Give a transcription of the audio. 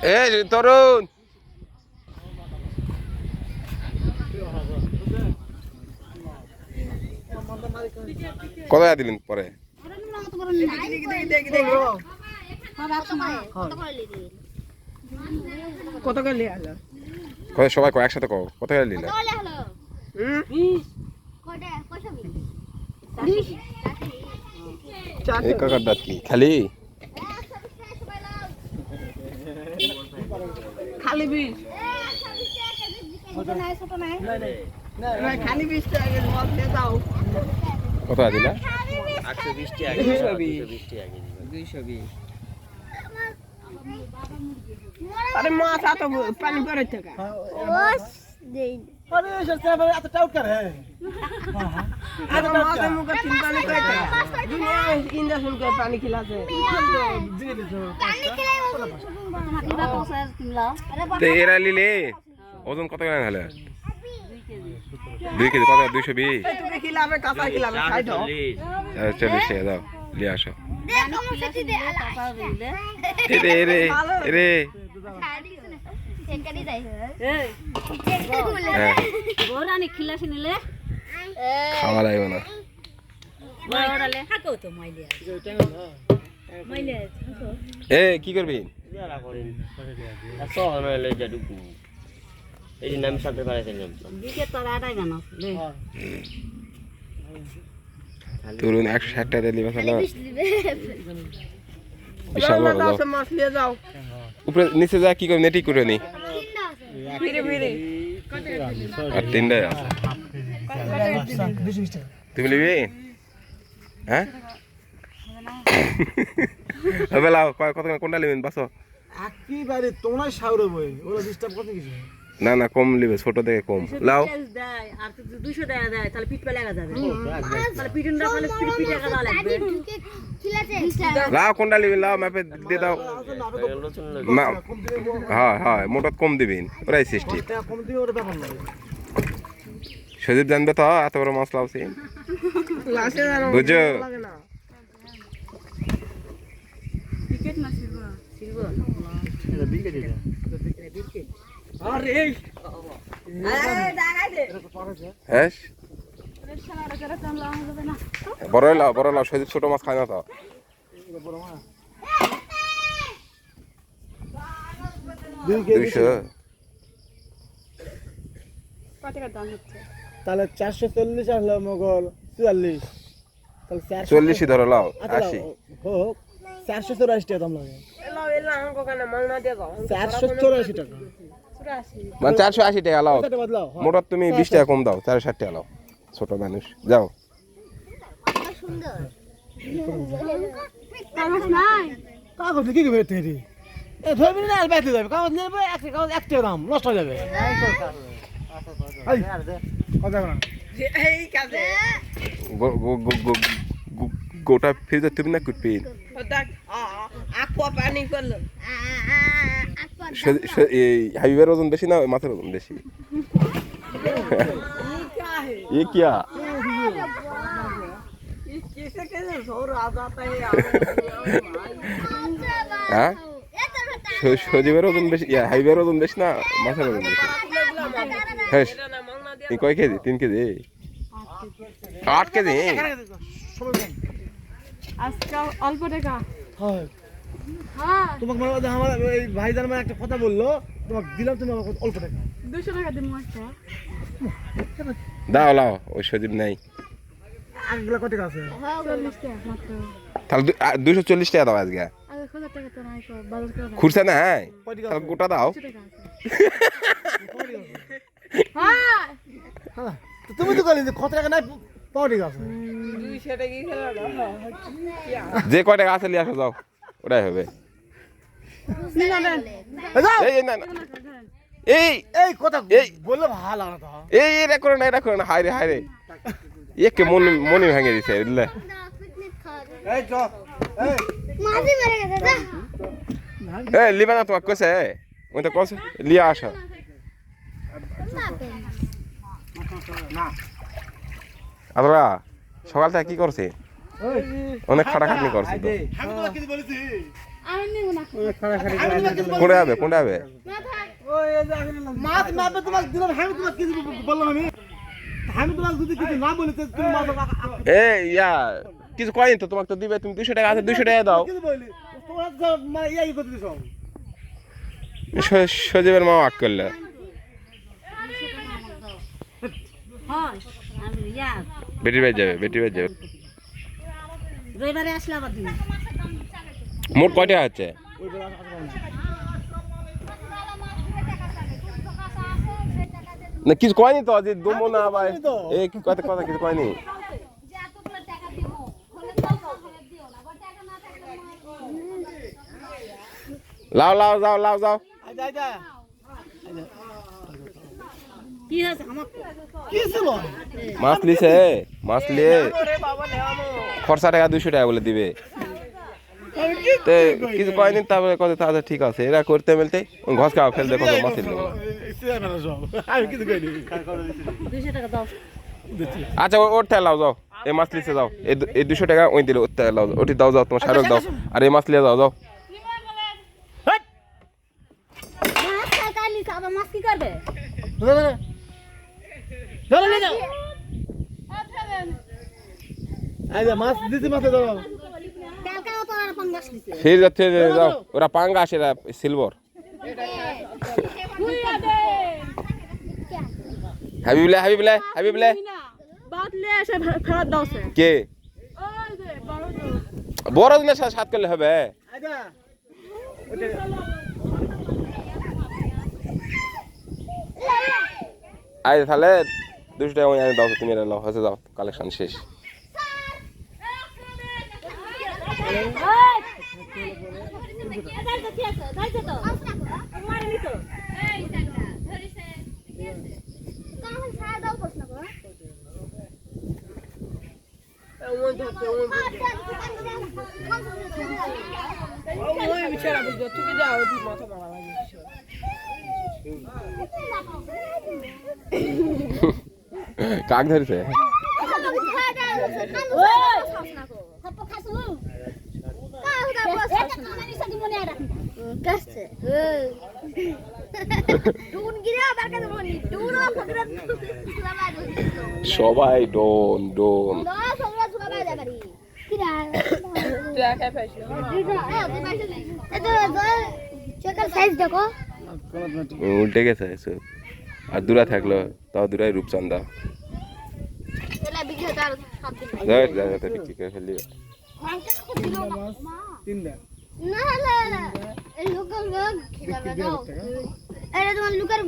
এই তরুণ কত দিলেন পরে কত করে সবাই একসাথে কও কত করে নিলে এই কাকার দাঁত কি খালি খালি 20 খালি 20 টাকা দাও কত দিলা 820 টাকা 220 টাকা 220 আরে মাছ আতো পানি পড়ে টাকা বস দেই अरे सर से एत टाउट कर है আরে মাছ মুখে তিন পানি পড়ে টাকা দুনিয়া ইন্ডাকশন কে পানি খিলাছে তে এরা লিলে ওজন কত গ্রাম হলো 2 কেজি কত 220 তুমি খিলাবে কাঁচা খিলাবে খাই দাও 40 টাকা দাও নিয়ে আসো দেখো মুছে দে রে রে সেকারি যাই এই গোরানি খিলাছি নিলে খাওয়া লাগবে না বড়ালে হাকো তো মাইলিয়া মাইলিয়া এ কি করবি যারা করেন সহন হইলে যাডুকু এই যে নাম সাথে পারেছিলাম দিকে তোরাটাই জানো লে তরুণ 160 টাকা দিলি বাসালা বিশাল বিশাল বড় দাও মাছ নিয়ে যাও উপরে নিচে যা কি করবি নেটি করে নি ফিরে ফিরে আর তিনটাই আছে তুমি নিবি হ্যাঁ হবে লাও কত কোনটা নেবেন বাসো একেবারে তোমরাই সাউরে বই ওরা ডিস্টার্ব করতে কিছু না না কম নেবে ছোট থেকে কম লাও দেয় আর 200 টাকা দেয় তাহলে পিট লাগা যাবে তাহলে পিটুনটা তাহলে পিট টাকা দাও লাগবে লাও কোনটা নেবেন লাও ম্যাপে দিয়ে দাও হ্যাঁ হ্যাঁ মোটা কম দিবেন ওরাই সিস্টেম টাকা কম দিও ওর ব্যাপার না সজীব জানবে তো এত বড় মাছ লাউছি লাশে জানো বুঝছো লাগে না টিকেট না সিলবো এটা বিকে দিটা আরে এই দাগাই দে হ্যাঁ বড় লাও সজীব ছোট মাছ খায় না তো বিকে 200 কত টাকা দাম হচ্ছে তাহলে 440 আসলো মগল 44 তাহলে 40 ধরো লাও 80 হোক 484 টাকা দাম লাগে এলা এলা আমাকে কেন মাংনা দিয়ে দাও 484 টাকা মানে 480 টাকা লাও টাকা বদলাও মোটা তুমি 20 টাকা কম দাও 460 টাকা লাও ছোট মানুষ যাও সুন্দর কাগজ কি কি বেতে রে এ ধরবি না আর বেতে যাবে কাগজ নেবে একটা দাম নষ্ট হয়ে যাবে এই কথা বল এই কাজে গোটা ফ্রিজে তুমি না কুটপি ওটা আকোয়া পানি করলো এই হাইওয়ের ওজন বেশি না মাছের ওজন বেশি ये क्या कैसे कैसे जोर आ जाता है হ্যাঁ সজীবের ওজন বেশি হাইওয়ের ওজন বেশি না মাছের ওজন বেশি হ্যাঁ এই কয় কেজি 3 কেজি 8 কেজি আজকে অল্প টাকা হ্যাঁ হ্যাঁ তোমাকে মানে আমার এই ভাইজান মানে একটা কথা বললো তোমাকে দিলাম তুমি আমাকে অল্প টাকা 200 টাকা দিমু একটা দাও লাও ওই সজীব নাই আগগুলা কত টাকা আছে 40 টাকা মাত্র তাহলে 240 টাকা দাও আজকে আগে 1000 টাকা তো নাই বাজার করে দাও খুরসা না হ্যাঁ তাহলে গোটা দাও 200 টাকা আছে হ্যাঁ হ্যাঁ তো তুমি তো কইলে যে কত টাকা নাই পাওয়া ঠিক আছে 200 টাকা খেলা দাও যে কয় টাকা আছে লিয়ে আসো যাও ওটাই হবে এই না না এই এই কথা এই বললে ভালো লাগে তো এই এটা করে না হায় রে একে মনে ভেঙে দিছে বুঝলে এই চ এই মাঝি মেরে গেছে যা এই লিবা না তোমাকে কইছে ওই তো কইছে লিয়া আসো আদরা সকাল থেকে কি করছে অনেক খাটাখাটনি করছে তো আমি তোমাকে কি বলেছি কোনটা যাবে কোনটা যাবে মাছ মাপে তোমাকে দিলাম, আমি তোমাকে কিছু বললাম আমি তোমাকে যদি কিছু না বলি তুমি মাছ এ ইয়া কিছু কয়নি তো, তোমাকে তো দিবে, তুমি 200 টাকা আছে 200 টাকা দাও। কিছু বলি তোমার মানে ইয়াই করে দিছো। সজীবের মা আক করলে বেটির বাড়ি যাবে, বেটির বাড়ি যাবে। রবিবারে আসলে আবার দিন মোট কয় টাকা হচ্ছে? না কিছু কয়নি তো, যে দমো না ভাই, এই কথা কথা কিছু কয়নি। লাও লাও যাও, লাও যাও। কি হয়েছে আমার কি ছিল মাছ লিছে, মাছ লিয়ে খরচা টাকা 200 টাকা বলে দিবে। তে কিছু কয়নি, তারপরে কথা তাহলে ঠিক আছে, এরা করতে মেলতে ঘস খাওয়া ফেলতে কত মাছ দিল। আমি কিছু কইনি। 200 টাকা দাও। আচ্ছা ওর থেকে লাও যাও, এই মাছ লিছে যাও, এই 200 টাকা ওই দিলে ওর থেকে লাও যাও, ওটি দাও যাও, তোমার শাহরুখ দাও, আর এই মাছ লিয়ে যাও যাও। মাছ খাইলি আবার মাছ কি করবে? চলো নিয়ে যাও। আচ্ছা মাছ দিতে মাছ দাও। কালকেও তো আর 50 লিছে। সেই যাচ্ছে যাও, ওরা পাঙ্গাস, এরা সিলভার। হাবিবুল্লাহ হাবিবুল্লাহ হাবিবুল্লাহ বাতলে এসে ফেরত দাও সে কে বড় দিনের সাথে সাত করলে হবে। আচ্ছা আয় তাহলে 200 টাকা ওই দাও, তুমি এটা লাও, হচ্ছে যাও, কালেকশন শেষ। ওই বিছানা বুঝছো তুমি যাও ঠিক মাথা মারা লাগে কাক ধরেছে সবাই ডোন ডোন। সাইজ দেখো উল্টে গেছে এসব। আর দূরা থাকলো তাও দূরাই রূপচান্দা বিক্রি করে ফেললি। তিনটা না না না এই লোকাল খেলা দাও এটা তোমার লুকার